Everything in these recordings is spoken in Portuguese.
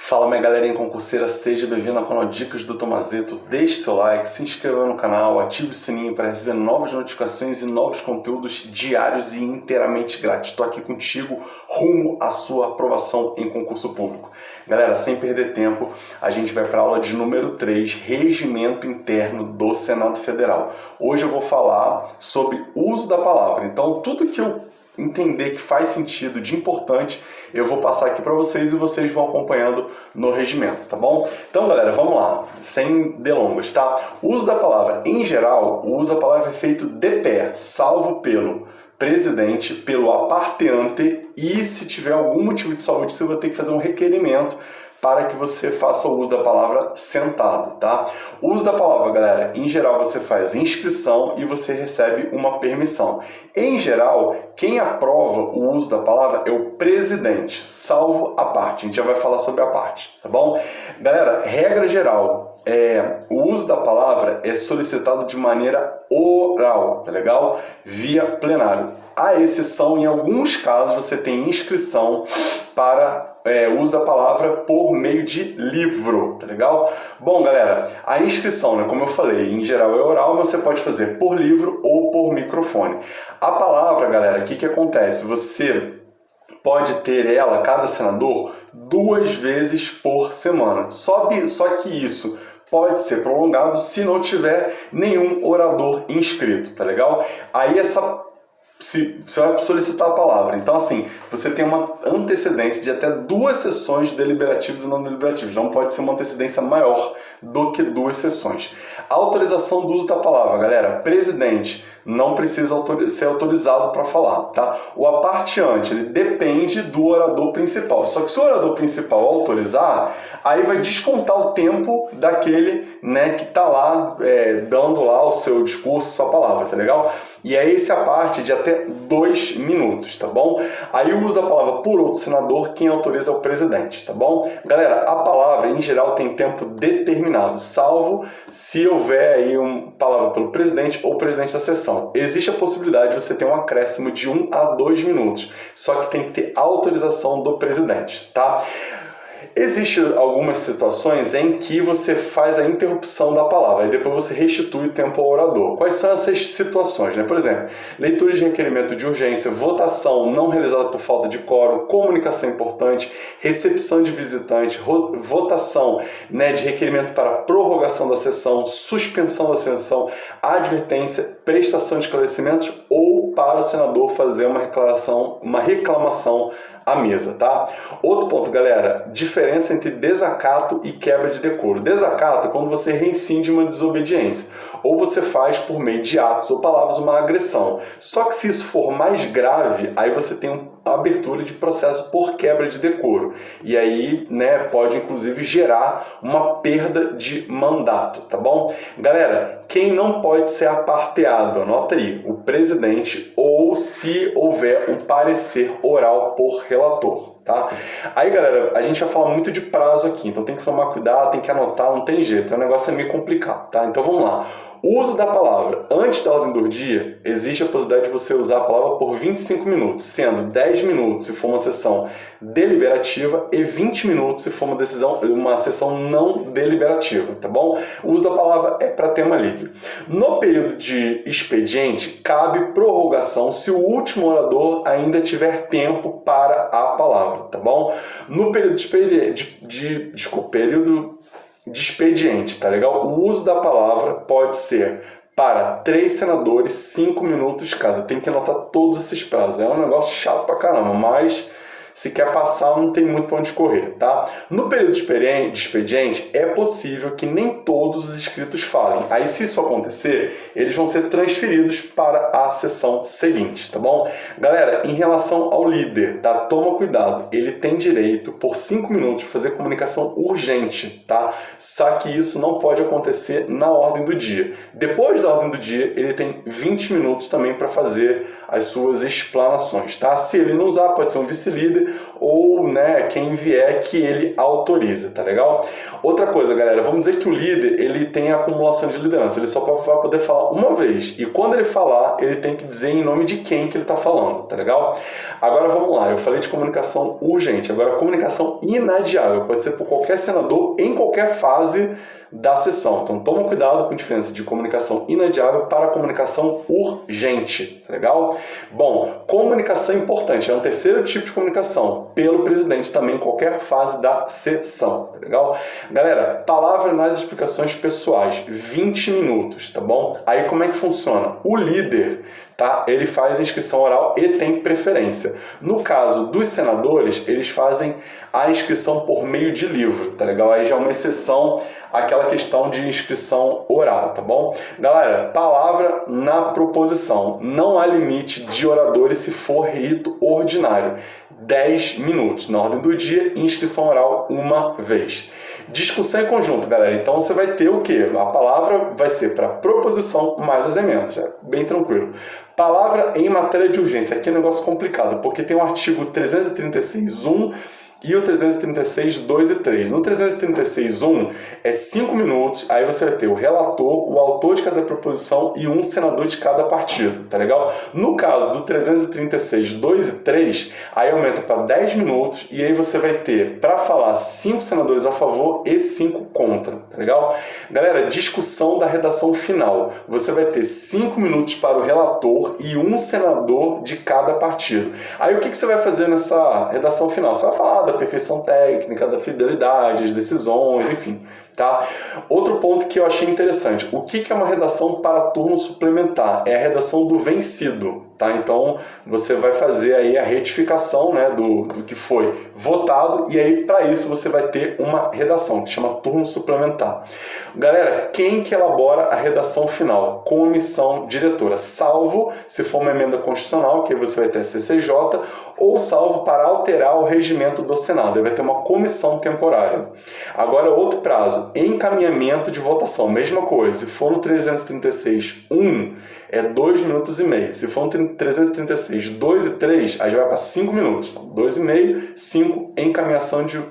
Fala minha galerinha concurseira, seja bem-vindo ao canal Dicas do Tomazetto. Deixe seu like, se inscreva no canal, ative o sininho para receber novas notificações e novos conteúdos diários e inteiramente grátis. Estou aqui contigo rumo à sua aprovação em concurso público. Galera, sem perder tempo, a gente vai para a aula de número 3, Regimento Interno do Senado Federal. Hoje eu vou falar sobre uso da palavra. Então, tudo que eu entender que faz sentido, de importante, eu vou passar aqui para vocês e vocês vão acompanhando no regimento, tá bom? Então, galera, vamos lá, sem delongas, tá? O uso da palavra, em geral, o uso da palavra é feito de pé, salvo pelo presidente, pelo aparteante e se tiver algum motivo de saúde, você vai ter que fazer um requerimento para que você faça o uso da palavra sentado, tá? O uso da palavra, galera, em geral você faz inscrição e você recebe uma permissão. Em geral, quem aprova o uso da palavra é o presidente, salvo a parte. A gente já vai falar sobre a parte, tá bom? Galera, regra geral, o uso da palavra é solicitado de maneira oral, tá legal? Via plenário. A exceção, em alguns casos, você tem inscrição para o uso da palavra por meio de livro, tá legal? Bom, galera, a inscrição, né, como eu falei, em geral é oral, mas você pode fazer por livro ou por microfone. A palavra, galera, o que acontece? Você pode ter ela, cada senador, 2 vezes por semana. Só que isso pode ser prolongado se não tiver nenhum orador inscrito, tá legal? Aí você vai solicitar a palavra. Então, assim, você tem uma antecedência de até 2 sessões deliberativas e não deliberativas. Não pode ser uma antecedência maior do que 2 sessões. A autorização do uso da palavra, galera, presidente não precisa ser autorizado para falar, tá? O aparteante, ele depende do orador principal. Só que se o orador principal autorizar, aí vai descontar o tempo daquele, né, que está lá dando lá o seu discurso, sua palavra, tá legal? E aí esse a parte de até 2 minutos, tá bom? Aí usa a palavra por outro senador, quem autoriza é o presidente, tá bom? Galera, a palavra em geral tem tempo determinado, salvo se houver aí uma palavra pelo presidente ou presidente da sessão. Existe a possibilidade de você ter um acréscimo de 1 a 2 minutos, só que tem que ter autorização do presidente, tá? Existem algumas situações em que você faz a interrupção da palavra e depois você restitui o tempo ao orador. Quais são essas situações, né? Por exemplo, leitura de requerimento de urgência, votação não realizada por falta de quórum, comunicação importante, recepção de visitante, votação, né, de requerimento para prorrogação da sessão, suspensão da sessão, advertência, prestação de esclarecimentos ou para o senador fazer uma reclamação à mesa, tá? Outro ponto, galera, diferença entre desacato e quebra de decoro. Desacato é quando você reincide uma desobediência, ou você faz por meio de atos ou palavras uma agressão. Só que se isso for mais grave, aí você tem uma abertura de processo por quebra de decoro. E aí, né, pode inclusive gerar uma perda de mandato, tá bom? Galera, quem não pode ser aparteado, anota aí, o presidente ou se houver um parecer oral por relator, tá? Aí, galera, a gente vai falar muito de prazo aqui, então tem que tomar cuidado, tem que anotar, não tem jeito, o negócio é meio complicado, tá? Então vamos lá. O uso da palavra antes da ordem do dia, existe a possibilidade de você usar a palavra por 25 minutos, sendo 10 minutos se for uma sessão deliberativa e 20 minutos se for uma sessão não deliberativa, tá bom? O uso da palavra é para tema livre. No período de expediente, cabe prorrogação se o último orador ainda tiver tempo para a palavra, tá bom? No período de expediente, tá legal? O uso da palavra pode ser para 3 senadores, 5 minutos cada. Tem que anotar todos esses prazos. É um negócio chato pra caramba, mas se quer passar, não tem muito para onde correr, tá? No período de expediente, é possível que nem todos os inscritos falem. Aí, se isso acontecer, eles vão ser transferidos para a sessão seguinte, tá bom? Galera, em relação ao líder, tá? Toma cuidado. Ele tem direito, por 5 minutos, de fazer comunicação urgente, tá? Só que isso não pode acontecer na ordem do dia. Depois da ordem do dia, ele tem 20 minutos também para fazer as suas explanações, tá? Se ele não usar, pode ser um vice-líder, dele ou, né, quem vier que ele autorize, tá legal? Outra coisa, galera, vamos dizer que o líder, ele tem acumulação de liderança, ele só vai poder falar uma vez, e quando ele falar, ele tem que dizer em nome de quem que ele está falando, tá legal? Agora vamos lá, eu falei de comunicação urgente, agora comunicação inadiável, pode ser por qualquer senador, em qualquer fase da sessão. Então toma cuidado com a diferença de comunicação inadiável para comunicação urgente, legal? Bom, comunicação importante, é um terceiro tipo de comunicação, pelo presidente também em qualquer fase da sessão, tá legal? Galera, palavra nas explicações pessoais, 20 minutos, tá bom? Aí como é que funciona? O líder, tá? Ele faz inscrição oral e tem preferência. No caso dos senadores, eles fazem a inscrição por meio de livro, tá legal? Aí já é uma exceção àquela questão de inscrição oral, tá bom? Galera, palavra na proposição. Não há limite de oradores se for rito ordinário. 10 minutos. Na ordem do dia, inscrição oral uma vez. Discussão em conjunto, galera. Então você vai ter o quê? A palavra vai ser para proposição mais as emendas. É bem tranquilo. Palavra em matéria de urgência. Aqui é um negócio complicado, porque tem o artigo 336.1 e o 336, 2 e 3. No 336, 1 é 5 minutos, aí você vai ter o relator, o autor de cada proposição e um senador de cada partido, tá legal? No caso do 336, 2 e 3, aí aumenta para 10 minutos e aí você vai ter, para falar, 5 senadores a favor e 5 contra, tá legal? Galera, discussão da redação final. Você vai ter 5 minutos para o relator e um senador de cada partido. Aí o que você vai fazer nessa redação final? Você vai falar da perfeição técnica, da fidelidade, as decisões, enfim, tá? Outro ponto que eu achei interessante, o que é uma redação para turno suplementar? É a redação do vencido, tá? Então, você vai fazer aí a retificação, né, do que foi votado e aí, para isso, você vai ter uma redação que chama turno suplementar. Galera, quem que elabora a redação final? Comissão diretora, salvo se for uma emenda constitucional, que aí você vai ter a CCJ, ou salvo para alterar o regimento do Senado. Aí vai ter uma comissão temporária. Agora, outro prazo, encaminhamento de votação, mesma coisa. Se for no 336.1, é 2 minutos e meio. Se for no 336, 2 e 3, aí já vai para 5 minutos. 2 e meio, 5,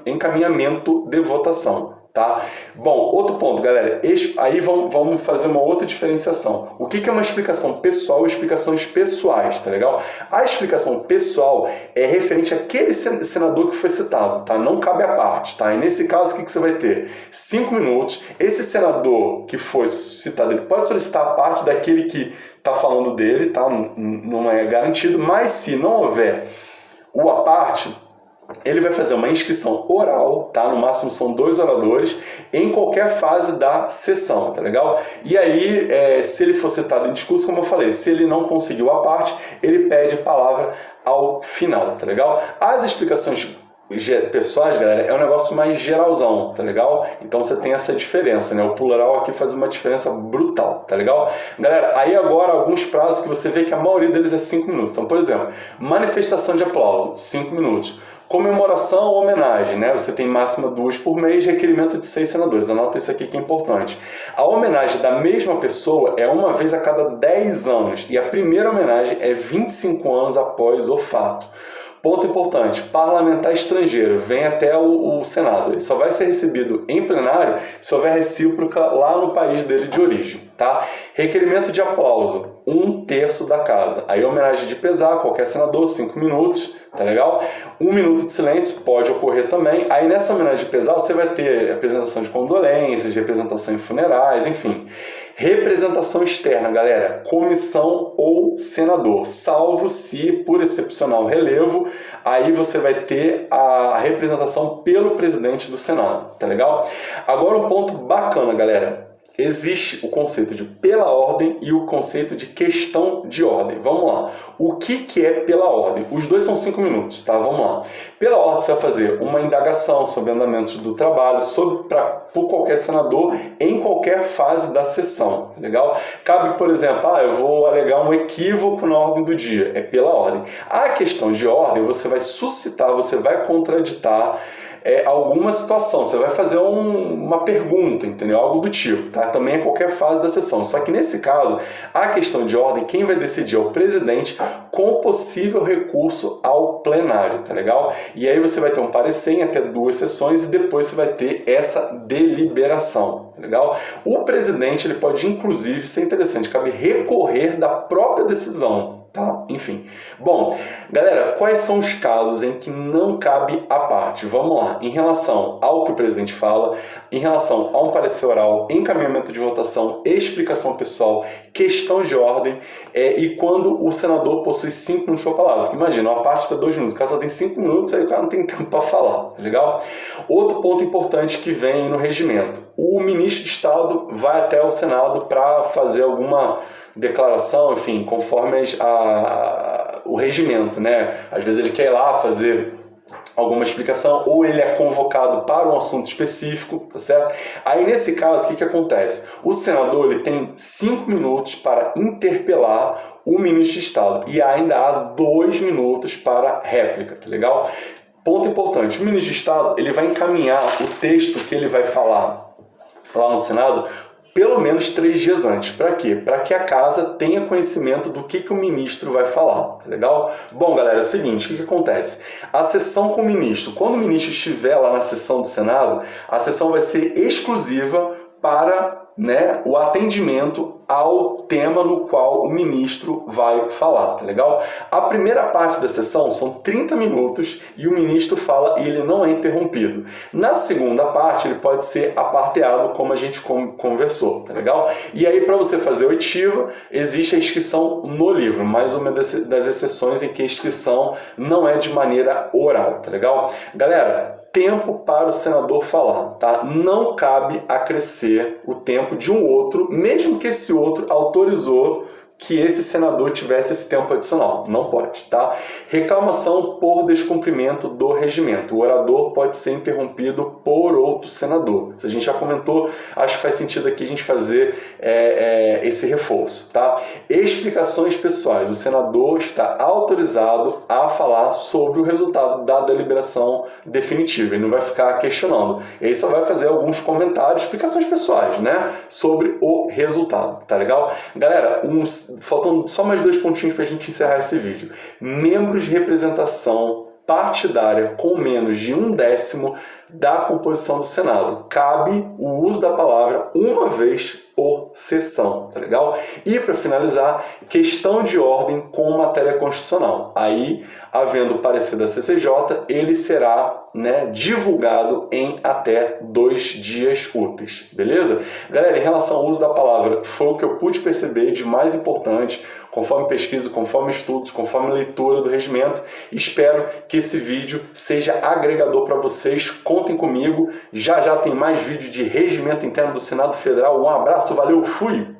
encaminhamento de votação. Tá? Bom, outro ponto, galera, aí vamos fazer uma outra diferenciação. O que é uma explicação pessoal e explicações pessoais, tá legal? A explicação pessoal é referente àquele senador que foi citado, tá? Não cabe à parte, tá? E nesse caso, o que você vai ter? 5 minutos. Esse senador que foi citado, ele pode solicitar a parte daquele que está falando dele, tá? Não é garantido, mas se não houver o a parte, ele vai fazer uma inscrição oral, tá? No máximo são 2 oradores, em qualquer fase da sessão, tá legal? E aí, se ele for citado em discurso, como eu falei, se ele não conseguiu a parte, ele pede a palavra ao final, tá legal? As explicações pessoais, galera, é um negócio mais geralzão, tá legal? Então você tem essa diferença, né? O plural aqui faz uma diferença brutal, tá legal? Galera, aí agora alguns prazos que você vê que a maioria deles é 5 minutos. Então, por exemplo, manifestação de aplauso, 5 minutos. Comemoração ou homenagem, né? Você tem máxima 2 por mês, requerimento de 6 senadores. Anota isso aqui que é importante. A homenagem da mesma pessoa é uma vez a cada 10 anos e a primeira homenagem é 25 anos após o fato. Ponto importante, parlamentar estrangeiro vem até o Senado. Ele só vai ser recebido em plenário se houver recíproca lá no país dele de origem, tá? Requerimento de aplauso, 1/3 da casa. Aí homenagem de pesar, qualquer senador, 5 minutos, tá legal? 1 minuto de silêncio pode ocorrer também. Aí nessa homenagem de pesar você vai ter apresentação de condolências, representação em funerais, enfim. Representação externa, galera, comissão ou senador, salvo se por excepcional relevo, aí você vai ter a representação pelo presidente do Senado, tá legal? Agora um ponto bacana, galera. Existe o conceito de pela ordem e o conceito de questão de ordem. Vamos lá. O que é pela ordem? Os dois são 5 minutos, tá? Vamos lá. Pela ordem você vai fazer uma indagação sobre andamentos do trabalho, por qualquer senador, em qualquer fase da sessão, legal? Cabe, por exemplo, eu vou alegar um equívoco na ordem do dia. É pela ordem. A questão de ordem você vai suscitar, você vai contraditar alguma situação, você vai fazer uma pergunta, entendeu? Algo do tipo, tá? Também é qualquer fase da sessão. Só que nesse caso, a questão de ordem, quem vai decidir é o presidente com possível recurso ao plenário, tá legal? E aí você vai ter um parecer em até 2 sessões e depois você vai ter essa deliberação, tá legal? O presidente, ele pode inclusive, isso é interessante, cabe recorrer da própria decisão. Tá? Enfim. Bom, galera, quais são os casos em que não cabe a parte? Vamos lá. Em relação ao que o presidente fala, em relação a um parecer oral, encaminhamento de votação, explicação pessoal, questão de ordem, e quando o senador possui 5 minutos para palavra. Porque imagina, uma parte está 2 minutos, o cara só tem 5 minutos, aí o cara não tem tempo para falar, tá legal? Outro ponto importante que vem no regimento. O ministro de Estado vai até o Senado para fazer alguma declaração, enfim, conforme o regimento, né? Às vezes ele quer ir lá fazer alguma explicação, ou ele é convocado para um assunto específico, tá certo? Aí nesse caso, o que acontece? O senador ele tem 5 minutos para interpelar o ministro de Estado e ainda há 2 minutos para réplica, tá legal? Ponto importante, o ministro de Estado ele vai encaminhar o texto que ele vai falar lá no Senado pelo menos 3 dias antes. Para quê? Para que a casa tenha conhecimento do que o ministro vai falar, tá legal? Bom, galera, é o seguinte, o que acontece? A sessão com o ministro, quando o ministro estiver lá na sessão do Senado, a sessão vai ser exclusiva para o atendimento ao tema no qual o ministro vai falar, tá legal? A primeira parte da sessão são 30 minutos e o ministro fala e ele não é interrompido. Na segunda parte, ele pode ser aparteado, como a gente conversou, tá legal? E aí, para você fazer oitiva, existe a inscrição no livro, mais uma das exceções em que a inscrição não é de maneira oral, tá legal? Galera, tempo para o senador falar, tá? Não cabe acrescer o tempo de um outro, mesmo que esse outro autorizou que esse senador tivesse esse tempo adicional. Não pode, tá? Reclamação por descumprimento do regimento. O orador pode ser interrompido por outro senador. Isso a gente já comentou, acho que faz sentido aqui a gente fazer esse reforço, tá? Explicações pessoais. O senador está autorizado a falar sobre o resultado da deliberação definitiva. Ele não vai ficar questionando. Ele só vai fazer alguns comentários, explicações pessoais, né? Sobre o resultado, tá legal? Galera, faltam só mais 2 pontinhos para a gente encerrar esse vídeo. Membros de representação partidária com menos de 1/10 da composição do Senado. Cabe o uso da palavra uma vez por sessão, tá legal? E para finalizar, questão de ordem com matéria constitucional. Aí, havendo parecer da CCJ, ele será divulgado em até 2 dias úteis, beleza? Galera, em relação ao uso da palavra, foi o que eu pude perceber de mais importante, conforme pesquisa, conforme estudos, conforme leitura do regimento. Espero que esse vídeo seja agregador para vocês. Contem comigo. Já tem mais vídeo de regimento interno do Senado Federal. Um abraço, valeu, fui!